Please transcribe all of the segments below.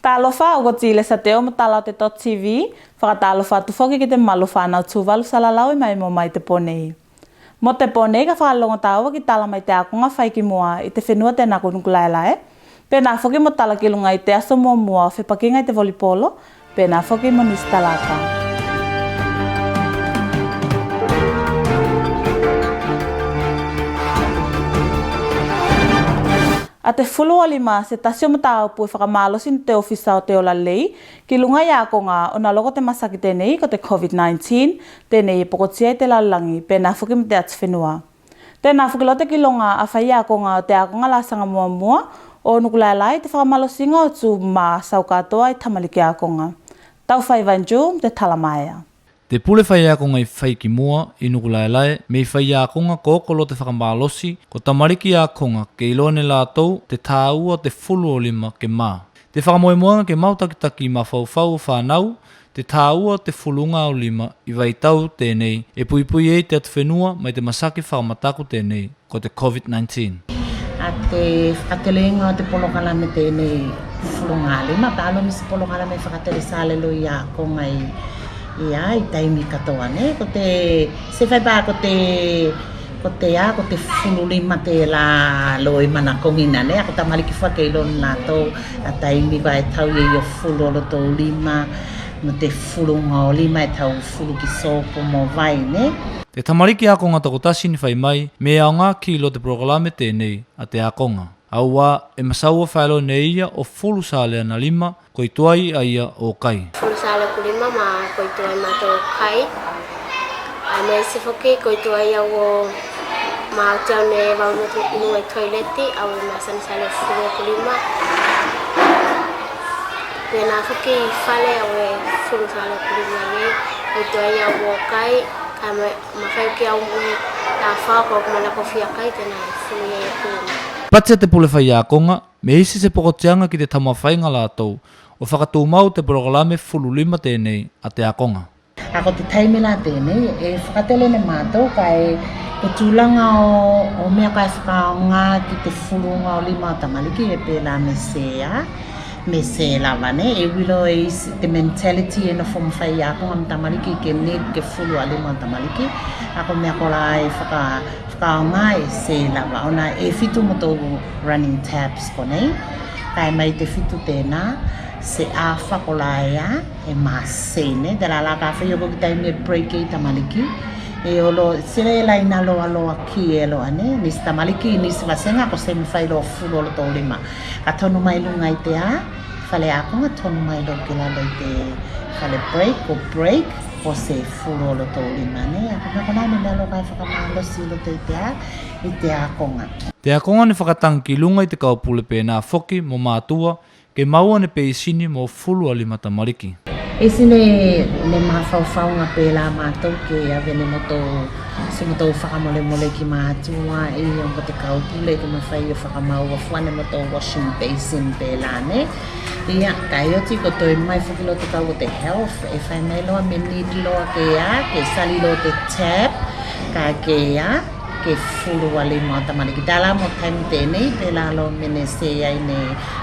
Talofa o tile sa teo matala te dotTV, whakatalofa tu whoki ki te malofa nau Tuvalu salalau I mai mo mai te ponei. Mo te ponei ka whakalonga tawa ki tala mai te akonga whaiki mua I te whenua te naku nukulaelae, pēnā whoki mo tala ki lunga I te aso mua mua o whipakinga I te volipolo, pēnā whoki mo nisi talaka. A te fulu o lima se tasio matao pui whakamalosi ni te ofisa o te ola lei, ki lunga I a ko ngā o na loko te masaki tēnei ko te COVID-19, tēnei I pokotia I te lalangi, pēnā whuki mo te atu whenua. Tēnā whuki lote ki lunga a whai a ko ngā o te a ko ngā lasanga mua mua, o nukulaelai te whakamalosinga o tu mā sau katoa I tamaliki a ko ngā. Tau whai vanju te talamaia. Te pule whai akonga I whaiki mua I nukulaelae, me I whai akonga kōkolo te whakamalosi, ko tamariki akonga ke iloane lātou te tāua te fulu o lima ke mā. Te whakamoemoanga ke mautakitaki ma whauwhau o whanau, te tāua te fulunga o lima I waitau tēnei, e puipui e te atu whenua mai te masaki whakamataku tēnei, ko te COVID-19. A te whakatelenga o te polokalame tēnei fulunga lima, pālo misi polokalame whakatele sālelo I akonga Ia, I taimi katoa ne, ko te, se whai pā ko te fulu lima te la loi mana kongina ne, ako tamariki whake ilon lātou, a taimi ko e tau I o fulu o tō lima, no te fulunga o lima e tau fulu ki sopo mo vai ne. Te tamariki akonga takotasi ni whai mai, me ao ngā kilo te proklame tēnei a te akonga. Aua e masaua whaelo ne ia o fulu sālea na lima, koi tuai a ia o kai. Fulu sālea ku lima ma koi tuai ma tō kai. A mea se whoke koi tuai au o ma tau ne wauna inu e toileti, au e masani sālea fulu ku lima. Pēnā whoke I whale au e fulu sālea ku lima ne, koi tuai au o kai, ka ma whai ki au mui nā whāko mana kofia kai tēnā fulu e ku lima. Patia te pule whai akonga, me isi se pokotianga ki te tama whainga lātou, o whakatū mau te proklame fulu lima tēnei a te akonga. Ako te taimela tēnei, e whakatele ne mātou kai ko tūlanga o mea kai whakaonga ki te fulunga o lima o tamaliki e pēla me se lava ne, e wilo e te mentality e no whamu whai akonga me tamaliki ke need ke fulu a lima o tamaliki, ako mea kola e whakaonga e se lava, ona e fitu mo tō running tabs ko nei, kai mai te fitu tēnā, se a whakolaia e māsene, te la la ka whaioko ki taimi e break e tamaliki, e olo, sere e lai na loa loa ki e loa ne, nisi tamaliki, nisi wasenga, ko se mi whai loa fulu olo tō lima. Ka tonu mai lunga I te a, whale akonga tonu mai lo ki la lo I te whale break, ko se fulu olo tō lima ne, ako me kona me mea lo kai whakamalo si lo te I te akonga. Te akonga ni whakatangi lunga I te kaupule pēnā whoki mo mātua, ke maua ne peisini mo fulu a lima tamariki. Esi ne mawhauwhaunga pēlā mātou ke ave ne moto se moto whakamole mole ki mātua e onko te kaupule ke mawhai o whakamau wa whane moto washing basin pēlā ne. Ia, kai oti ko toi mai whakilo te kau o te health, e whai mai loa me need loa ke a, ke sali loa te tap, ka ke a, ke fulu a lima o tamariki. Tala mo taimi tēnei, pēlā lo mene se ai ne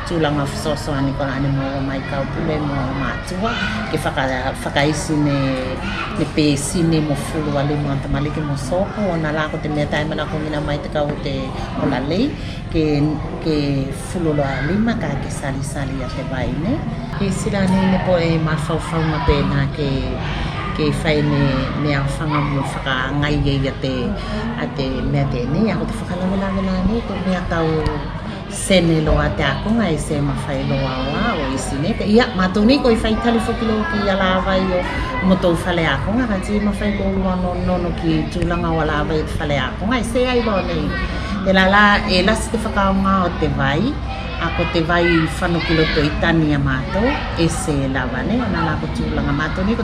tūlanga whasoso ani kona ane mo mai kaupule mo mātua, ke whakaisi ne pēsine mo fulu a lima o tamariki mo soko, o nā lako te mea taimana kongina mai te kau te ola lei, ke fulu lo a lima ka ke sali a te vai ne. Ke sila ne po e mawhauwhaunga pēnā ke whai ne au whanga mo whakangai a te mea tēnei, ako te whakalawelawela ne, ko mea tau sene loa te akonga e se mawhai loa oa o isi ne. Ia, mātou nei ko I whai tali whakilo ki alawai o motou whale akonga, ka ti mawhai lōlua nono ki tūlanga o alawai te whale akonga, e se ai loa nei. E la e lasi te whakaonga o te vai, ako te vai whanukilo to I tani a mātou, e se lawa ne, ana la ko tūlanga mātou ne, ko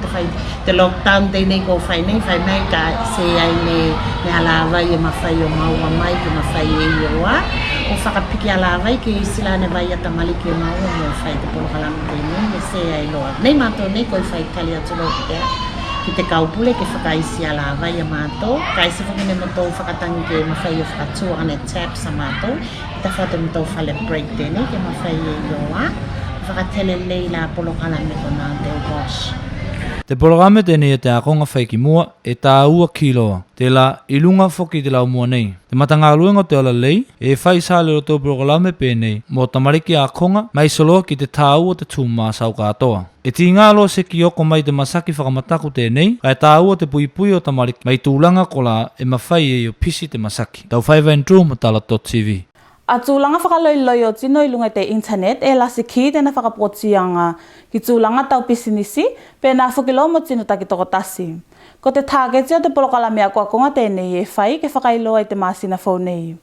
te lockdown tēnei ko whai nei, whai mai ka se ai ne alawai e mawhai o maua mai, ke mawhai e ioa, o whakapiki alawai ke sila ne vai a tamaliki o maua, me o whai te polokalama tēnei, e se ai loa. Nei mātou ne, ko I whai kali atu lo ki ki te kaupule ke whakaisi ala vai a mātou. Kaisi whakine mo tō whakatangi ke mawhai o whakatua ane taps a mātou. I ta whate mo tō whale break tēnei ke mawhai e ioa. whakatele nei la polokalame kona te wash. Te programe tēnei e te akonga whaiki mua e tā ua kiloa. Te la ilunga whoki te lau mua nei. Te matanga aluenga te ola lei e whai sāle o tō programe pēnei mō tamariki akonga mai soloa ki te tā ua te tūmā sau katoa. E ti ngālo se ki oko mai te masaki whakamataku tēnei, kai tā ua te pui o tamariki mai tūlanga ko la e mawhai e o pisi te masaki. Tau whai vain mo tala dotTV. A tūlanga whakaloiloi o tino i lunga te internet e lasi ki tēnā whakapotianga ki tūlanga tau pisinisi pēnā whukilo mo tino taki toko tasi. Ko te tāgeti o te polokalame a kuakonga tēnei e whai ke whakailoa i te māsina whaunei.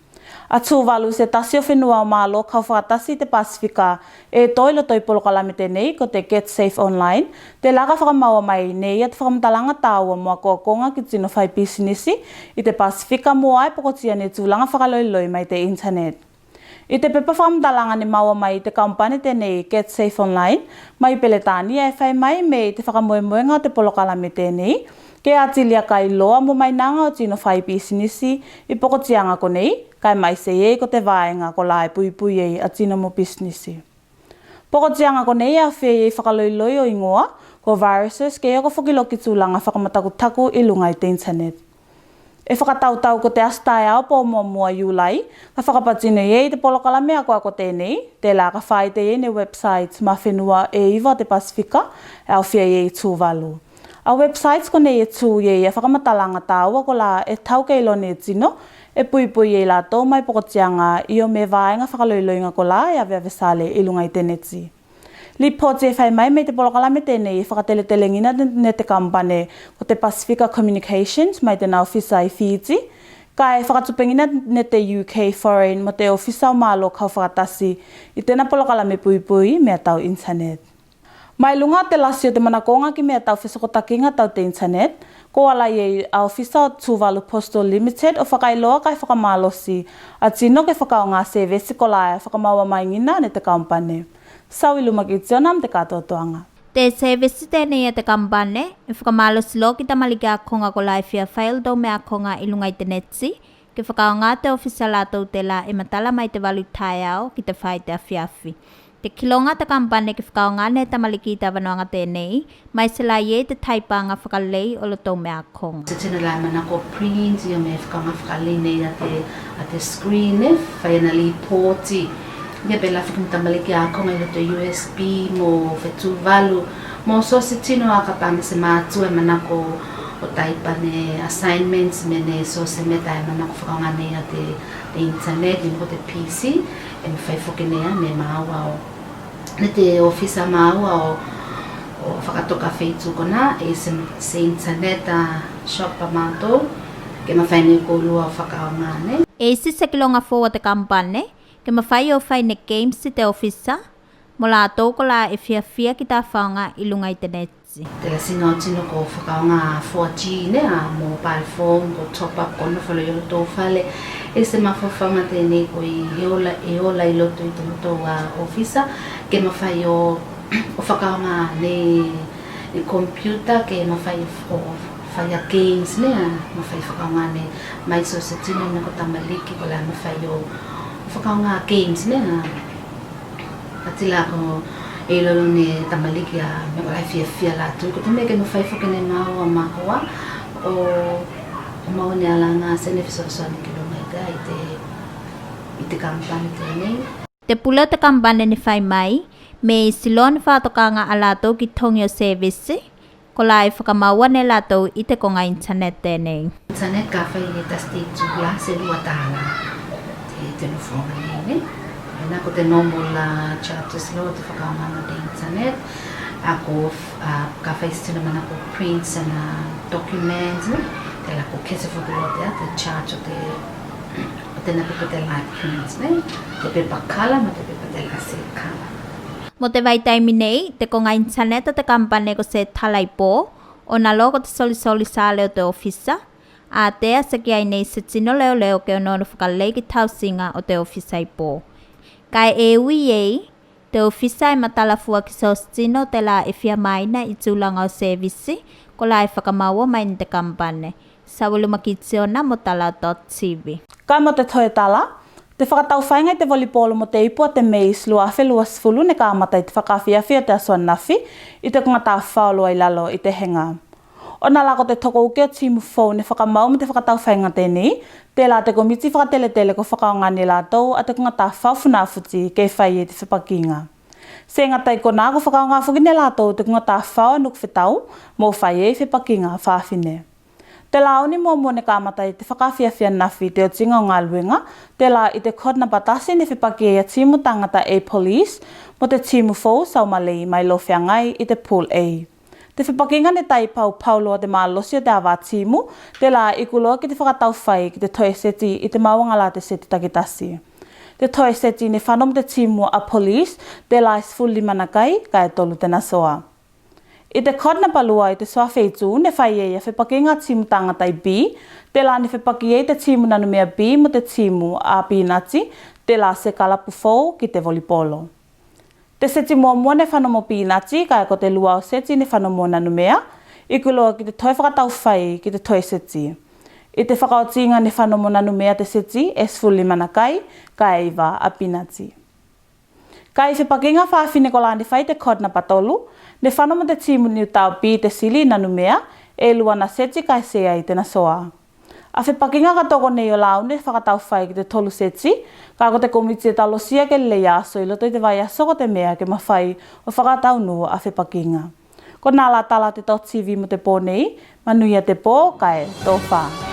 A Tuvalu se tasi o whenua o mālo kau whakatasi te Pasifika e toilo toi polokalame tēnei ko te Get Safe Online, te laga whakamaua mai nei at whakamatalanga tāua mua kuakonga ki tino whai pisinisi i te Pasifika mua e pokotia ne tūlanga whakaloiloi mai te internet. I te pepa whakamdalanga ni maua mai te kampane tēnei Get Safe Online, mai peletani e whai mai me te whakamoemoenga o te polokalame tēnei, ke atilia kai loa mo mai nanga o tino whai pisinisi i pokotianga ko nei, kai mai se e ko te vaenga ko lai pui e a tino mo pisinisi. Pokotianga ko nei a whea e whakaloiloi o ingoa, ko viruses ke eko whukiloki tūlanga whakamataku i lunga i te internet. E whakatautau ko te astai ao po mua iulai, ka whakapatine e te polokalame a koa ko tēnei, te la ka whai te e ne websites ma whenua e iwa te Pasifika, e au whia e Tuvalu. A websites ko nei e tū e whakamatalanga tāua ko la e tau keilo ne tino, e pui e la tō mai pokotianga i o me vaenga whakaloiloinga ko la e ave sale i lunga i te neti. Li pōti e whai mai me te polokalame tēnei e whakatelelengina ne te kampane ko te Pacifica Communications mai te nau whisa i Fiji, ka e whakatupengina ne te UK Foreign mo te ofisa o mālo kau whakatasi i tēnā polokalame pui mea tau internet. Mai lunga te lasi o te manakonga ki mea tau whesokotakinga tau te internet, ko ala i a ofisa o Tuvalu Postal Limited o whakailoa kai whakamalosi a tino ke whakao ngā sevesi ko laia whakamaua mai ngina ne te kampane. Sau i lumaki tionam te katotoanga. Te service tēnei e te kampane, e whakamalosi lo ki tamaliki a konga ko lai whia whail dau mea konga i lunga i te netsi, ke whakao ngā te ofisa lātou te la e matala mai te walu tai au ki te whai te awhiawhi. Te kilonga te kampane ki whakao ngā ne tamaliki i tawanoanga tēnei, mai se la ie te taipanga whakalei o lo tau mea konga. Te tēnā lai mana ko print i o me whakao ngā whakalei nei a te screen e, whai ana li pōti. Mea pe la whakamatamaliki a konga i roto USB mo Tuvalu, mo so se tino a ka pame se mātua e mana ko o taipane assignments me ne so se meta e mana ko whakao ngā nei a te internet i mo te PC, e me whai whokenea me māua o ne te ofisa māua o whakatoka whaitu kona e se internet a shop pa mātou ke ma whai nei ko lua o whakao ngā ne. E si se kilonga fōa te kampane, ke mawhai o whai ne games si te ofisa, mo la tō ko la e whia ki tā whaonga i lunga i te netsi. Te la singa o tino ko whakao ngā 4G ne a mobile phone ko top up kono whalo i roto whale e se mawhawhanga tēnei ko i ola i loto i te moto a ofisa ke mawhai o whakao ngā ne computer ke mawhai o whai a games ne a mawhai whakao ngā ne mai so se tino ne ko tamaliki ko la mawhai o whakao ngā games ne a atila ko e lolo ne tamaliki a me walai whia la tui ko te mea ke no whai whakene māua māua o mau ne ala ngā sene whisosone ki runga i te kampane tēnei. Te pula te kampane ni whai mai, me i silon whātokanga a lātou ki tongi o service, ko la e whakamaua ne lātou i te konga internet tēnei. Internet ka whai e tasti tūla se lua tāla te telefona nei ne. Nā ko te normal charges lo te whakaonganga te internet, ako ka whaistina mana ko prints and documents, te la ko kese whakarotea, te charge o te napipa te live prints, te pepa kala ma te pepa te lase kala. Mo te waitaimi nei, te konga internet o te kampane ko se talai pō, o nā loko te solisoli sāle o te ofisa, a tea se ki ai nei se tino leo ke o nono whakalei ki tausinga o te ofisa i pō. Kai e ui ei, te ofisa e matalafua ki sostino te la e whia maina i tūlanga o servisi, ko la e whakamaua mai ni te kampane. Sawulu makitiona mo tala dotTV. Kai mo te toe tala, Te whakatau whainga i te volleyball mo te ipua te meis lua awhi lua sifulu ne ka amata i te whakawhiawhi o te asua nawhi i te kungata whaolo ai lalo i te henga. O nā lako te toko uke o timu fau ne whakamau me te whakatau whainga tēnei, te la te komiti whakatele ko whakaongani lātou a te kungata whawhuna futi kei whai e te whipakinga. Se ngatai ko nā ko whakaonga whukine lātou te kungata whaua nuk whetau mō whai e whipakinga whawhine. Te laoni mō ne kāmata i te whakawhiawhia nawhi te o tinga o ngā luenga, te la i te kodna patasi ne whipaki e a timu tangata A Police mo te timu fau saumalei mai lo whiangai i te Pool A. Te whipakinga ne tai pauloa te mālosi o te awa timu, te la i kuloa ki te whakatau whai ki te toe seti i te mawanga la te seti takitasi. Te toe seti ne whanom te timu a Police, te la i sifuli manakai ka e tolu te nasoa. I te kodna palua i te swawhitu ne whai e a whipakinga timu tangata i B, te la ne whipaki e te timu nanumea B mo te timu a Pinati, te la se kalapu fau ki te volipolo. Te seti mua ne whanomo Pinati, kai ko te lua o seti ne whanomo nanumea, i kuloa ki te toi whakatau whai ki te toi seti. I te whakaotinga ne whanomo nanumea te seti e sfuli manakai, kai iwa a Pinati. Kai whipakinga whawhine ko lani whai te kodna patolu, ne whanoma te timu ni utau pi te sili nanumea, e luana seti kai sea i te nasoa. A whipakinga ka toko nei o laune whakatau whai ki te tolu seti, ka ko te komiti e talosia ke leia aso i loto i te vai aso ko te mea ke mawhai o whakatau nua a whipakinga. Ko nā la tala te dotTV mo te pō nei, manuia te pō kai tō whā.